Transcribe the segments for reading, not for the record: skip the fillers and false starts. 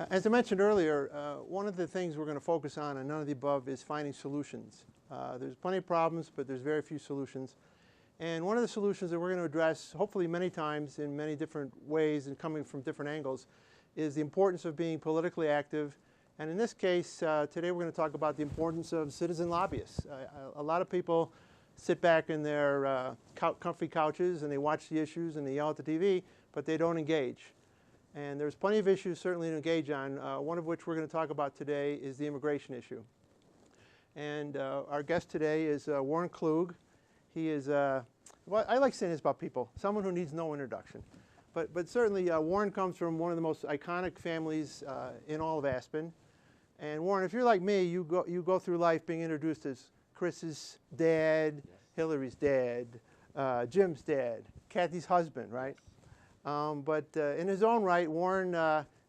As I mentioned earlier, one of the things we're going to focus on, and none of the above, is finding solutions. There's plenty of problems, but there's very few solutions. And one of the solutions that we're going to address, hopefully many times in many different ways and coming from different angles, is the importance of being politically active. And in this case, today we're going to talk about the importance of citizen lobbyists. A lot of people sit back in their comfy couches and they watch the issues and they yell at the TV, but they don't engage. And there's plenty of issues certainly to engage on, one of which we're going to talk about today is the immigration issue. And our guest today is Warren Klug. He is, well, I like saying this about people, someone who needs no introduction. But certainly Warren comes from one of the most iconic families in all of Aspen. And Warren, if you're like me, you go through life being introduced as Chris's dad, yes. Hillary's dad, Jim's dad, Kathy's husband, right? But in his own right, Warren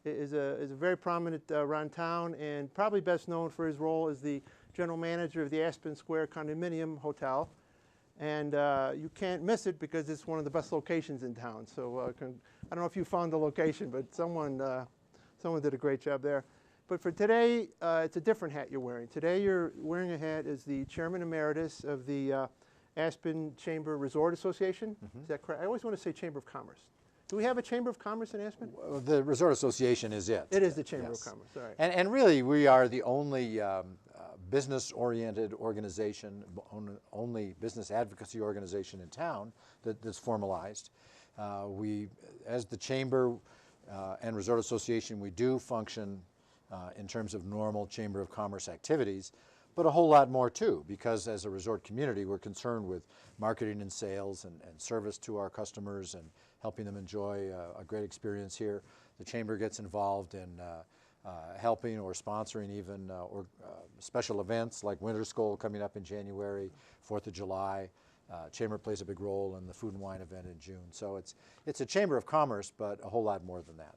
is a very prominent around town and probably best known for his role as the general manager of the Aspen Square Condominium Hotel. And you can't miss it because it's one of the best locations in town. So I don't know if you found the location, but someone did a great job there. But for today, it's a different hat you're wearing. Today you're wearing a hat as the Chairman Emeritus of the Aspen Chamber Resort Association. Mm-hmm. Is that correct? I always want to say Chamber of Commerce. Do we have a Chamber of Commerce in Aspen? Well, the Resort Association is it. It is the Chamber yes. of Commerce, all right. And really, we are the only business-oriented organization, only business advocacy organization in town that's formalized. We, as the Chamber and Resort Association, we do function in terms of normal Chamber of Commerce activities, but a whole lot more too, because as a resort community, we're concerned with marketing and sales and service to our customers and helping them enjoy a great experience here. The Chamber gets involved in helping or sponsoring even special events like Winter School coming up in January, 4th of July. Chamber plays a big role in the Food and Wine event in June. So it's a Chamber of Commerce, but a whole lot more than that.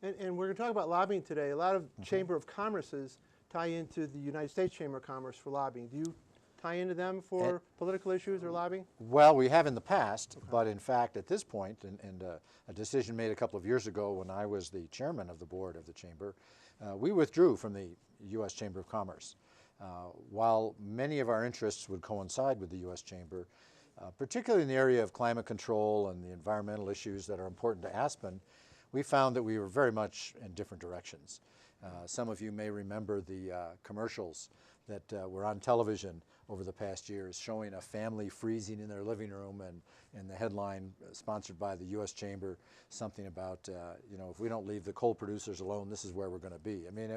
And we're going to talk about lobbying today. A lot of Chamber of Commerces tie into the United States Chamber of Commerce for lobbying. Do you tie into them for political issues or lobbying? Well, we have in the past, but in fact at this point, and a decision made a couple of years ago when I was the chairman of the board of the Chamber, we withdrew from the U.S. Chamber of Commerce. While many of our interests would coincide with the U.S. Chamber, particularly in the area of climate control and the environmental issues that are important to Aspen, we found that we were very much in different directions. Some of you may remember the commercials that were on television over the past years showing a family freezing in their living room and the headline sponsored by the U.S. Chamber, something about, you know, if we don't leave the coal producers alone, this is where we're going to be. I mean,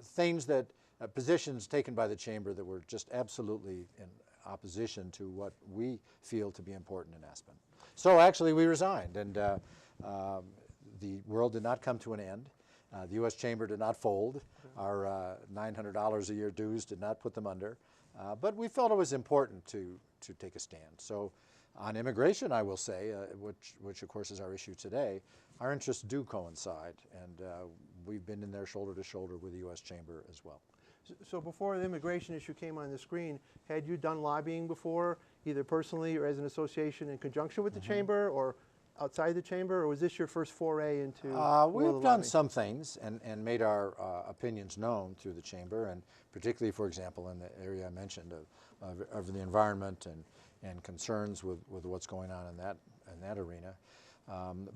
things that, positions taken by the Chamber that were just absolutely in opposition to what we feel to be important in Aspen. So actually we resigned, and the world did not come to an end. The U.S. Chamber did not fold. Our $900 a year dues did not put them under. But we felt it was important to take a stand. So on immigration, I will say, which of course is our issue today, our interests do coincide. And we've been in there shoulder to shoulder with the U.S. Chamber as well. So before the immigration issue came on the screen, had you done lobbying before, either personally or as an association in conjunction with the Chamber or outside the Chamber, or was this your first foray into we've done some things and made our opinions known through the Chamber, and particularly, for example, in the area I mentioned of the environment and concerns with what's going on in that arena.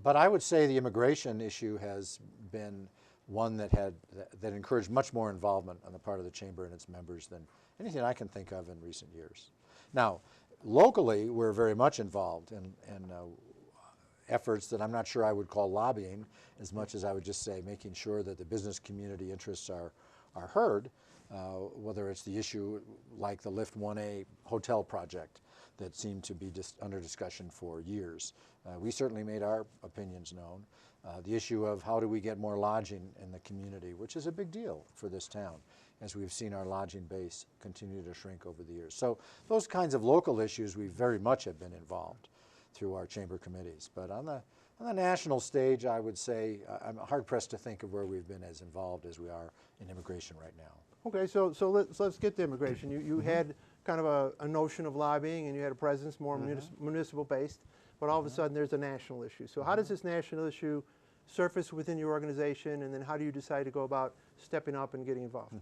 But I would say the immigration issue has been one that encouraged much more involvement on the part of the Chamber and its members than anything I can think of in recent years. Now, locally, we're very much involved in efforts that I'm not sure I would call lobbying as much as I would just say making sure that the business community interests are heard, whether it's the issue like the Lift 1A hotel project that seemed to be under discussion for years. We certainly made our opinions known. The issue of how do we get more lodging in the community, which is a big deal for this town, as we've seen our lodging base continue to shrink over the years. So those kinds of local issues we very much have been involved through our Chamber committees. But on the national stage, I would say I'm hard-pressed to think of where we've been as involved as we are in immigration right now. Okay, so let's get to immigration. You had kind of a notion of lobbying, and you had a presence more municipal-based, but all of a sudden there's a national issue. So how does this national issue surface within your organization, and then how do you decide to go about stepping up and getting involved?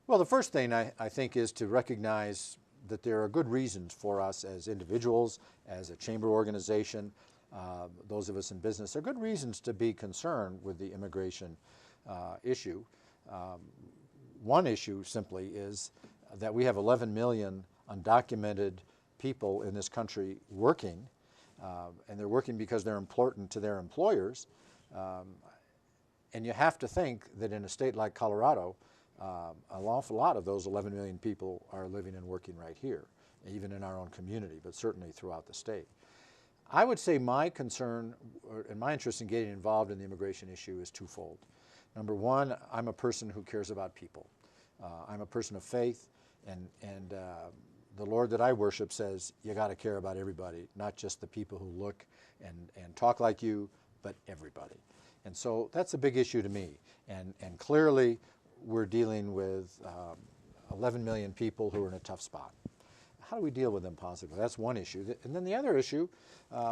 Well, the first thing I think is to recognize that there are good reasons for us as individuals, as a chamber organization, those of us in business, there are good reasons to be concerned with the immigration issue. One issue simply is that we have 11 million undocumented people in this country working, and they're working because they're important to their employers. And you have to think that in a state like Colorado, an awful lot of those 11 million people are living and working right here, even in our own community, but certainly throughout the state. I would say my concern and my interest in getting involved in the immigration issue is twofold. Number one, I'm a person who cares about people. I'm a person of faith, and the Lord that I worship says you got to care about everybody, not just the people who look and talk like you, but everybody. And so that's a big issue to me. And clearly, we're dealing with 11 million people who are in a tough spot. How do we deal with them positively? That's one issue. And then the other issue,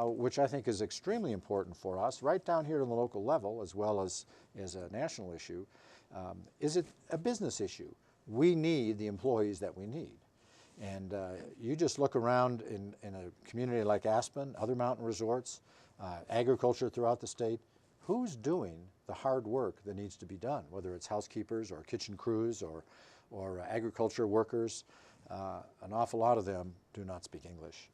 which I think is extremely important for us, right down here on the local level, as well as a national issue, is it a business issue? We need the employees that we need. And you just look around in a community like Aspen, other mountain resorts, agriculture throughout the state, who's doing the hard work that needs to be done, whether it's housekeepers or kitchen crews or agriculture workers. An awful lot of them do not speak English,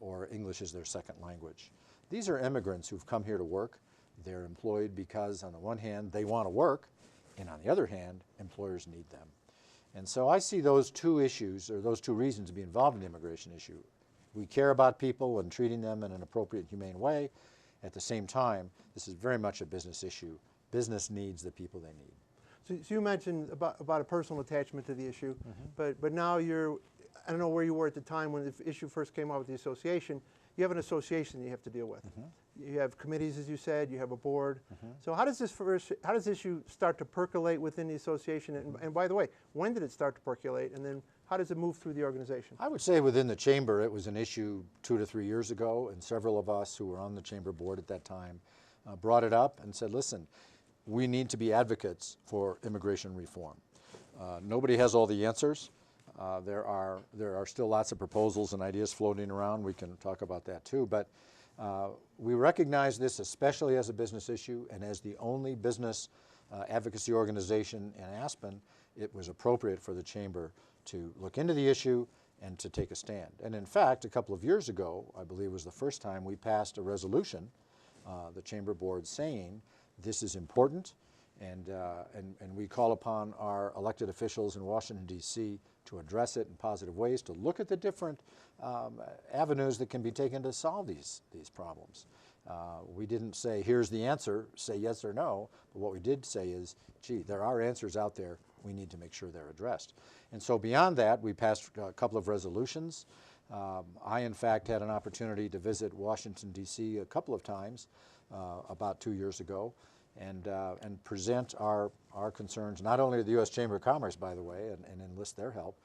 or English is their second language. These are immigrants who've come here to work. They're employed because, on the one hand, they want to work, and on the other hand, employers need them. And so I see those two issues, or those two reasons to be involved in the immigration issue. We care about people and treating them in an appropriate, humane way. At the same time, this is very much a business issue. Business needs the people they need. So you mentioned about a personal attachment to the issue, but now you're, I don't know where you were at the time when the issue first came out with the association. You have an association you have to deal with. You have committees, as you said, you have a board. So how does this issue start to percolate within the association? And by the way, when did it start to percolate? And then how does it move through the organization? I would say within the chamber it was an issue 2 to 3 years ago, and several of us who were on the chamber board at that time brought it up and said, listen, we need to be advocates for immigration reform. Nobody has all the answers. There are still lots of proposals and ideas floating around. We can talk about that too. But we recognize this especially as a business issue, and as the only business advocacy organization in Aspen, it was appropriate for the chamber to look into the issue and to take a stand. And in fact, a couple of years ago, I believe was the first time we passed a resolution, the chamber board saying this is important, and we call upon our elected officials in Washington, D.C. to address it in positive ways, to look at the different avenues that can be taken to solve these problems. We didn't say, here's the answer, say yes or no, but what we did say is, gee, there are answers out there, we need to make sure they're addressed. And so beyond that, we passed a couple of resolutions. I, in fact, had an opportunity to visit Washington, D.C. a couple of times about 2 years ago, and present our concerns, not only to the U.S. Chamber of Commerce, by the way, and enlist their help,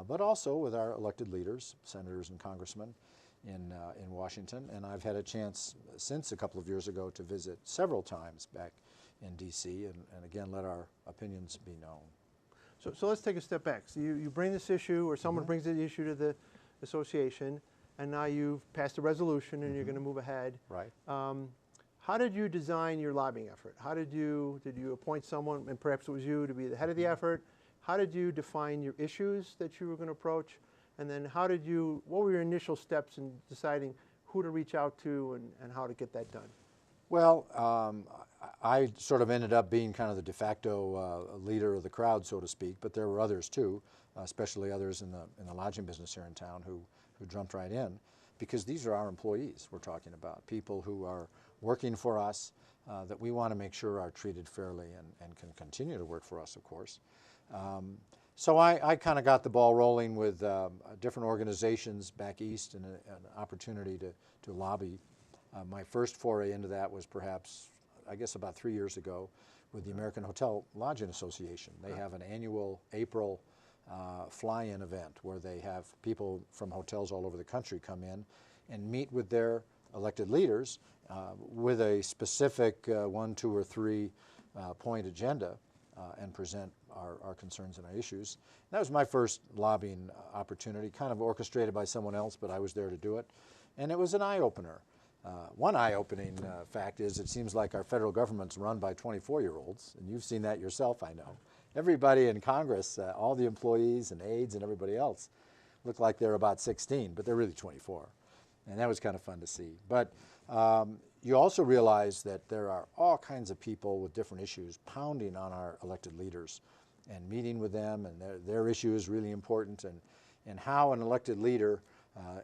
but also with our elected leaders, senators and congressmen in Washington. And I've had a chance since a couple of years ago to visit several times back in D.C. and again let our opinions be known. So let's take a step back. So you bring this issue, or someone brings the issue to the association, and now you've passed a resolution and you're going to move ahead. Right. How did you design your lobbying effort? How did you appoint someone, and perhaps it was you, to be the head of the effort? How did you define your issues that you were going to approach? And then what were your initial steps in deciding who to reach out to and how to get that done? Well, I sort of ended up being kind of the de facto leader of the crowd, so to speak, but there were others too, especially others in the lodging business here in town who jumped right in, because these are our employees we're talking about, people who are working for us, that we want to make sure are treated fairly and can continue to work for us, of course. So I kind of got the ball rolling with different organizations back east and an opportunity to lobby. My first foray into that was perhaps, I guess, about 3 years ago with the American Hotel Lodging Association. They have an annual April fly-in event where they have people from hotels all over the country come in and meet with their elected leaders with a specific 1, 2, or 3 point agenda and present our concerns and our issues. And that was my first lobbying opportunity, kind of orchestrated by someone else, but I was there to do it. And it was an eye-opener. One eye-opening fact is it seems like our federal government's run by 24-year-olds, and you've seen that yourself, I know. Everybody in Congress, all the employees and aides and everybody else, look like they're about 16, but they're really 24. And that was kind of fun to see. But you also realize that there are all kinds of people with different issues pounding on our elected leaders and meeting with them, and their issue is really important. And how an elected leader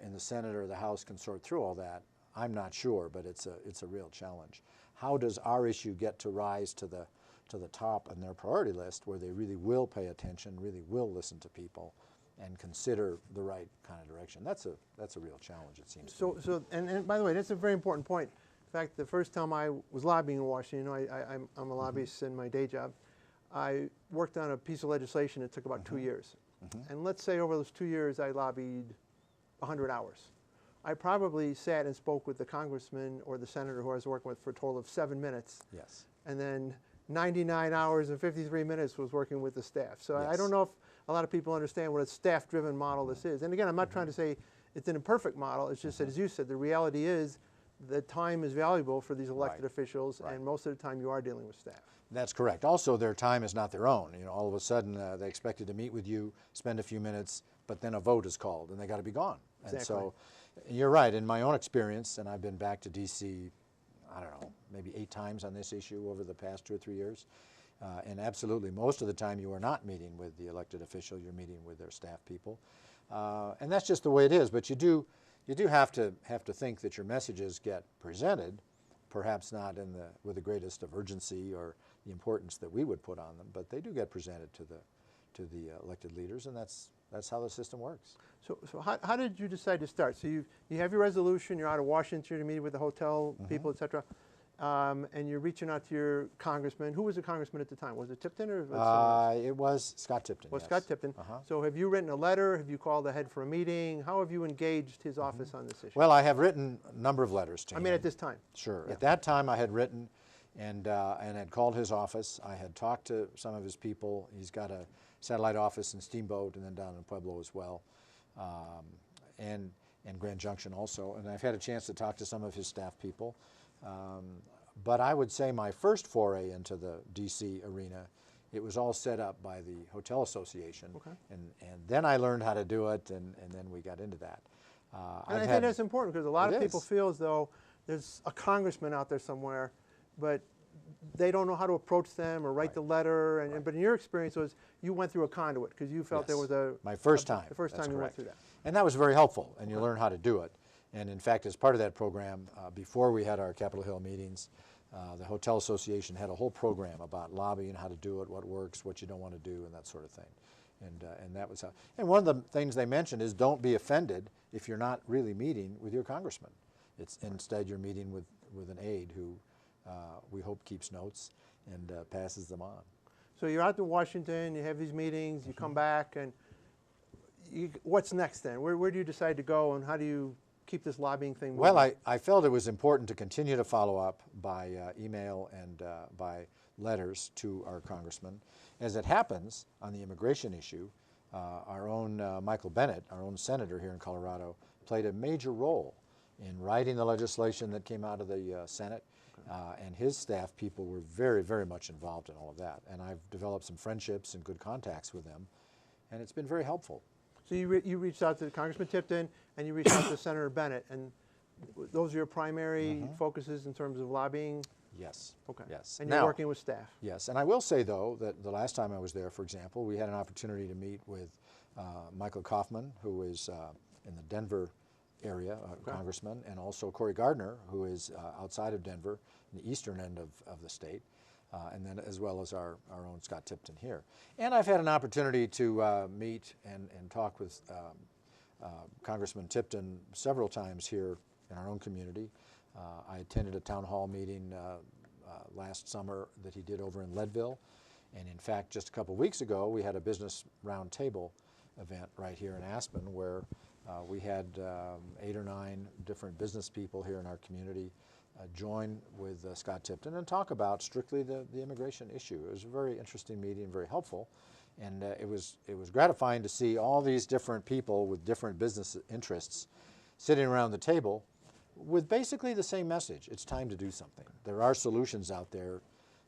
in the Senate or the House can sort through all that, I'm not sure, but it's a real challenge. How does our issue get to rise to the top on their priority list where they really will pay attention, really will listen to people, and consider the right kind of direction? That's a real challenge, it seems to me. And by the way, that's a very important point. In fact, the first time I was lobbying in Washington, I'm a lobbyist in my day job, I worked on a piece of legislation that took about 2 years. And let's say over those 2 years I lobbied 100 hours. I probably sat and spoke with the congressman or the senator who I was working with for a total of 7 minutes. Yes. And then 99 hours and 53 minutes was working with the staff. So Yes. I don't know if a lot of people understand what a staff-driven model this is. And again, I'm not trying to say it's an imperfect model. It's just that, as you said, the reality is that time is valuable for these elected officials, and most of the time you are dealing with staff. That's correct. Also, their time is not their own. You know, all of a sudden they expected to meet with you, spend a few minutes, but then a vote is called, and they got to be gone. Exactly. And so, you're right. In my own experience, and I've been back to D.C., I don't know, maybe 8 times on this issue over the past 2 or 3 years, and absolutely most of the time you are not meeting with the elected official. You're meeting with their staff people, and that's just the way it is. But you do have to think that your messages get presented, perhaps not with the greatest of urgency or the importance that we would put on them, but they do get presented to the elected leaders, and that's how the system works. So how did you decide to start? So you have your resolution, you're out of Washington, you're meeting with the hotel people, et cetera, and you're reaching out to your congressman. Who was the congressman at the time? Was it Tipton or? It was Scott Tipton. Well, yes. Scott Tipton. So have you written a letter? Have you called ahead for a meeting? How have you engaged his office on this issue? Well, I have written a number of letters to him. I mean, at this time. Sure. Yeah. At that time, I had written and had called his office. I had talked to some of his people. He's got a satellite office in Steamboat and then down in Pueblo as well, and Grand Junction also. And I've had a chance to talk to some of his staff people. But I would say my first foray into the D.C. arena, it was all set up by the Hotel Association. Okay. And then I learned how to do it, and then we got into that. And I think that's important because a lot of people is. feel as though there's a congressman out there somewhere, but they don't know how to approach them or write the letter. But in your experience was you went through a conduit because you felt there was my first time. The first That's time you went correct. through that. And that was very helpful, and you learn how to do it. And in fact, as part of that program, before we had our Capitol Hill meetings, the Hotel Association had a whole program about lobbying, how to do it, what works, what you don't want to do, and that sort of thing. And that was how. And one of the things they mentioned is don't be offended if you're not really meeting with your congressman. It's instead you're meeting with an aide who we hope keeps notes and passes them on. So you're out to Washington, you have these meetings, you come back, and what's next then? Where do you decide to go, and how do you keep this lobbying thing moving? Well, I felt it was important to continue to follow up by email and by letters to our congressman. As it happens, on the immigration issue, our own Michael Bennet, our own senator here in Colorado, played a major role in writing the legislation that came out of the Senate, and his staff people were very, very much involved in all of that. And I've developed some friendships and good contacts with them, and it's been very helpful. So you reached out to Congressman Tipton, and you reached out to Senator Bennet, and those are your primary focuses in terms of lobbying? Yes. Okay. Yes. And you're working with staff? Yes. And I will say, though, that the last time I was there, for example, we had an opportunity to meet with Michael Kaufman, who is in the Denver area, congressman, and also Cory Gardner, who is outside of Denver, in the eastern end of the state, and then as well as our own Scott Tipton here. And I've had an opportunity to meet and talk with Congressman Tipton several times here in our own community. I attended a town hall meeting last summer that he did over in Leadville, and in fact, just a couple weeks ago, we had a business roundtable event right here in Aspen where We had 8 or 9 different business people here in our community join with Scott Tipton and talk about strictly the immigration issue. It was a very interesting meeting, very helpful, and it was gratifying to see all these different people with different business interests sitting around the table with basically the same message. It's time to do something. There are solutions out there.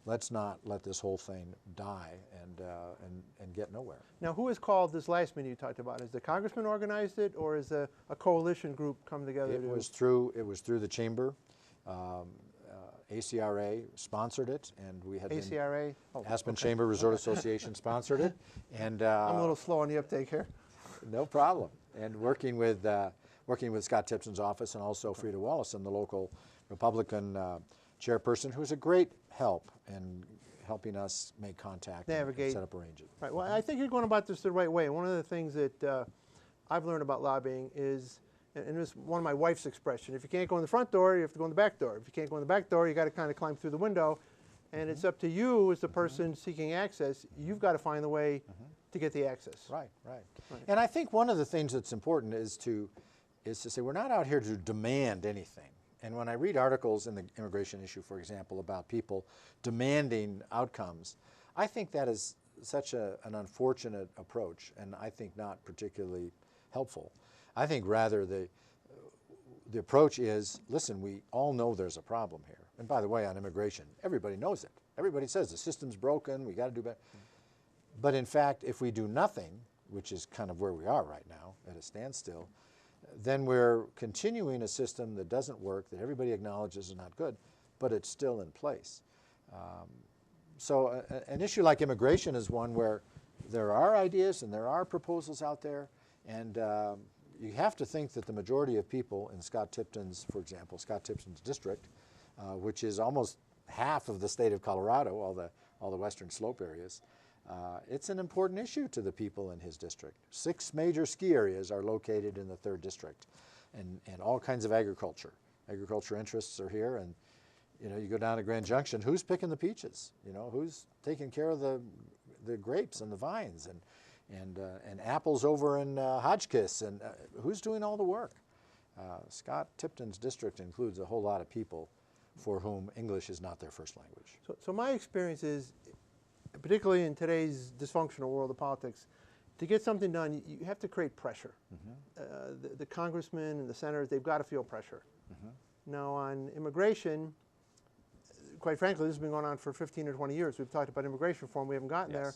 Let's not let this whole thing die and get nowhere. Now, who has called this last meeting you talked about? Has the congressman organized it, or is a coalition group come together? It was through the chamber. ACRA sponsored it, and we had ACRA? Oh, Aspen okay. Chamber Resort Association sponsored it, and I'm a little slow on the uptake here. no problem. And working with Scott Tipton's office and also Frida Wallison, the local Republican chairperson, who's a great help in helping us make contact Navigate. and set up arrangements. Right. Well, I think you're going about this the right way. One of the things that I've learned about lobbying is, and it's one of my wife's expression, if you can't go in the front door, you have to go in the back door. If you can't go in the back door, you got to kind of climb through the window. And it's up to you as the person seeking access. You've got to find the way to get the access. Right. And I think one of the things that's important is to say we're not out here to demand anything. And when I read articles in the immigration issue, for example, about people demanding outcomes, I think that is such an unfortunate approach, and I think not particularly helpful. I think rather the approach is, listen, we all know there's a problem here. And by the way, on immigration, everybody knows it. Everybody says the system's broken, we got to do better. But in fact, if we do nothing, which is kind of where we are right now, at a standstill, then we're continuing a system that doesn't work, that everybody acknowledges is not good, but it's still in place. So an issue like immigration is one where there are ideas and there are proposals out there, and you have to think that the majority of people in Scott Tipton's, for example, Scott Tipton's district, which is almost half of the state of Colorado, all the western slope areas, it's an important issue to the people in his district. 6 major ski areas are located in the 3rd district, and all kinds of agriculture. Agriculture interests are here, and you go down to Grand Junction, who's picking the peaches? Who's taking care of the grapes and the vines, and apples over in Hotchkiss, and who's doing all the work? Scott Tipton's district includes a whole lot of people for whom English is not their first language. So my experience is, particularly in today's dysfunctional world of politics, to get something done, you have to create pressure. The congressmen and the senators, they've got to feel pressure. Now, on immigration, quite frankly, this has been going on for 15 or 20 years. We've talked about immigration reform. We haven't gotten there.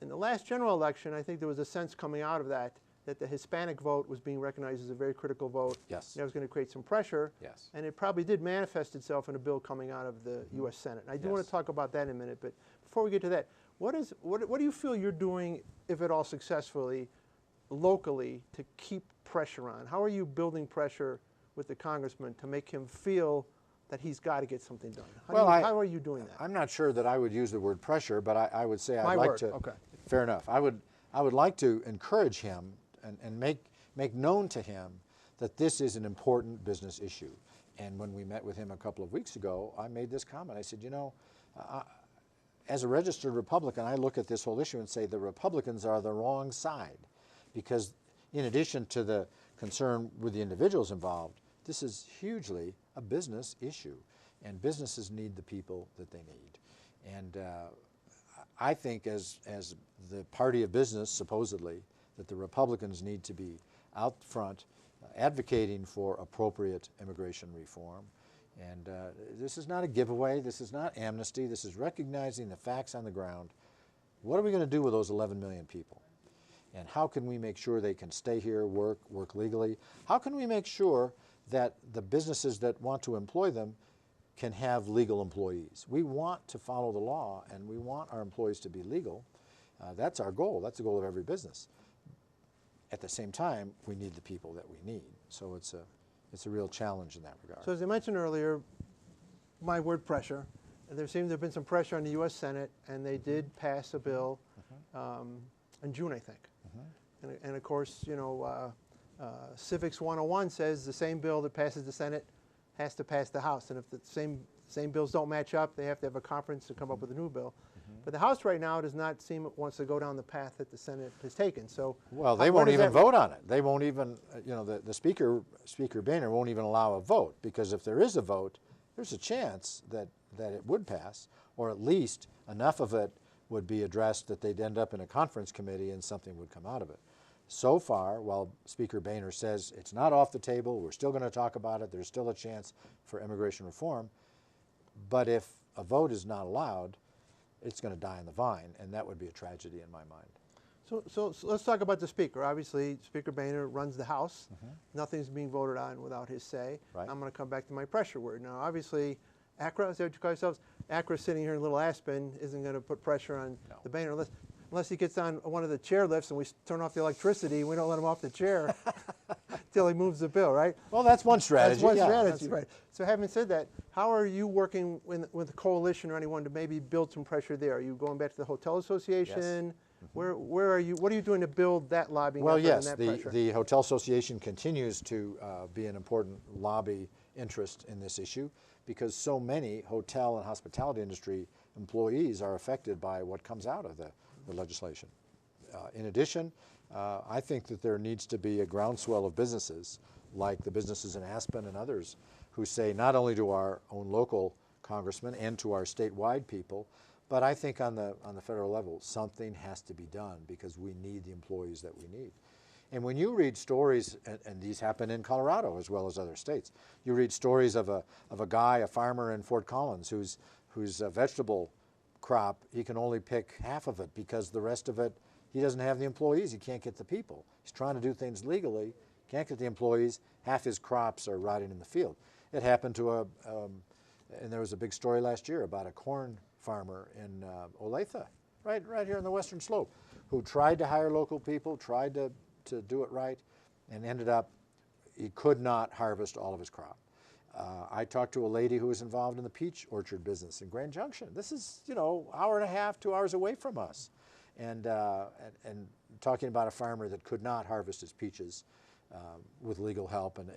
In the last general election, I think there was a sense coming out of that the Hispanic vote was being recognized as a very critical vote. Yes. That was going to create some pressure. Yes. And it probably did manifest itself in a bill coming out of the U.S. Senate. And I do want to talk about that in a minute, but before we get to that, what do you feel you're doing, if at all successfully, locally, to keep pressure on? How are you building pressure with the congressman to make him feel that he's got to get something done? How are you doing that? I'm not sure that I would use the word pressure, but I would say I'd like to. Okay. Fair enough. I would like to encourage him and make known to him that this is an important business issue. And when we met with him a couple of weeks ago, I made this comment. I said, as a registered Republican, I look at this whole issue and say the Republicans are the wrong side, because in addition to the concern with the individuals involved, this is hugely a business issue, and businesses need the people that they need. And I think as the party of business, supposedly, that the Republicans need to be out front advocating for appropriate immigration reform. And this is not a giveaway. This is not amnesty. This is recognizing the facts on the ground. What are we going to do with those 11 million people? And how can we make sure they can stay here, work legally? How can we make sure that the businesses that want to employ them can have legal employees? We want to follow the law, and we want our employees to be legal. That's our goal. That's the goal of every business. At the same time, we need the people that we need. So it's a real challenge in that regard. So as I mentioned earlier, my word pressure, there seems to have been some pressure on the U.S. Senate, and they did pass a bill in June, I think. And of course, Civics 101 says the same bill that passes the Senate has to pass the House. And if the same bills don't match up, they have to have a conference to come up with a new bill. But the House right now does not seem it wants to go down the path that the Senate has taken. So, well, they won't even vote on it. They won't even, you know, the Speaker Boehner won't even allow a vote, because if there is a vote, there's a chance that it would pass, or at least enough of it would be addressed that they'd end up in a conference committee and something would come out of it. So far, while Speaker Boehner says it's not off the table, we're still going to talk about it, there's still a chance for immigration reform, but if a vote is not allowed, it's going to die on the vine, and that would be a tragedy in my mind. So let's talk about the Speaker. Obviously, Speaker Boehner runs the House. Nothing's being voted on without his say. Right. I'm going to come back to my pressure word. Now, obviously, ACRA, is that what you call yourselves? ACRA sitting here in Little Aspen isn't going to put pressure on the Boehner unless he gets on one of the chair lifts and we turn off the electricity. We don't let him off the chair until he moves the bill, right? Well, that's one strategy. That's one strategy, right. So having said that, how are you working with the coalition or anyone to maybe build some pressure there? Are you going back to the Hotel Association? Yes. Where are you? What are you doing to build that lobbying effort and that pressure? The Hotel Association continues to be an important lobby interest in this issue, because so many hotel and hospitality industry employees are affected by what comes out of the legislation. In addition, I think that there needs to be a groundswell of businesses, like the businesses in Aspen and others, who say not only to our own local congressmen and to our statewide people, but I think on the federal level, something has to be done, because we need the employees that we need. And when you read stories, and these happen in Colorado as well as other states, you read stories of a guy, a farmer in Fort Collins, whose vegetable crop, he can only pick half of it because the rest of it, he doesn't have the employees, he can't get the people. He's trying to do things legally, can't get the employees, half his crops are rotting in the field. It happened to and there was a big story last year about a corn farmer in Olathe, right here on the western slope, who tried to hire local people, tried to do it right, and ended up, he could not harvest all of his crop. I talked to a lady who was involved in the peach orchard business in Grand Junction. This is, you know, hour and a half, 2 hours away from us. And talking about a farmer that could not harvest his peaches with legal help, and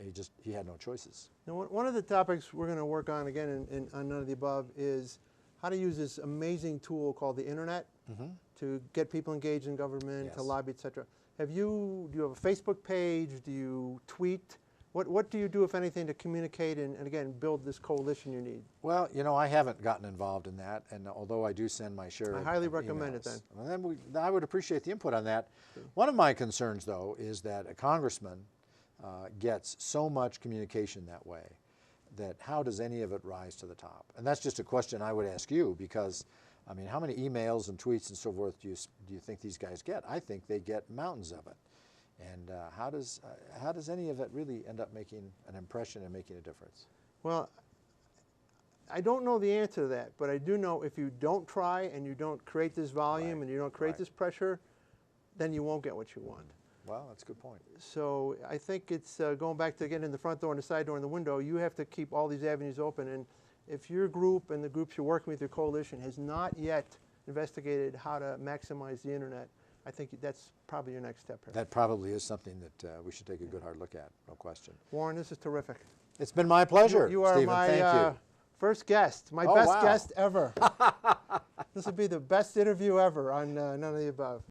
he had no choices. Now, one of the topics we're going to work on again on None of the Above is how to use this amazing tool called the internet to get people engaged in government, to lobby, et cetera. Do you have a Facebook page? Do you tweet? What do you do, if anything, to communicate and again, build this coalition you need? Well, you know, I haven't gotten involved in that, and although I do send my share I highly recommend it then. Well, then I would appreciate the input on that. Sure. One of my concerns, though, is that a congressman gets so much communication that way, that how does any of it rise to the top? And that's just a question I would ask you, because, I mean, how many emails and tweets and so forth do you think these guys get? I think they get mountains of it. And how does any of it really end up making an impression and making a difference? Well, I don't know the answer to that, but I do know if you don't try and you don't create this volume and you don't create this pressure, then you won't get what you want. Well, that's a good point. So I think it's going back to getting in the front door and the side door and the window, you have to keep all these avenues open. And if your group and the groups you're working with, your coalition, has not yet investigated how to maximize the internet, I think that's probably your next step here. That probably is something that we should take a good hard look at, no question. Warren, this is terrific. It's been my pleasure. You are Stephen, my thank you. First guest, my best guest ever. This will be the best interview ever on None of the Above.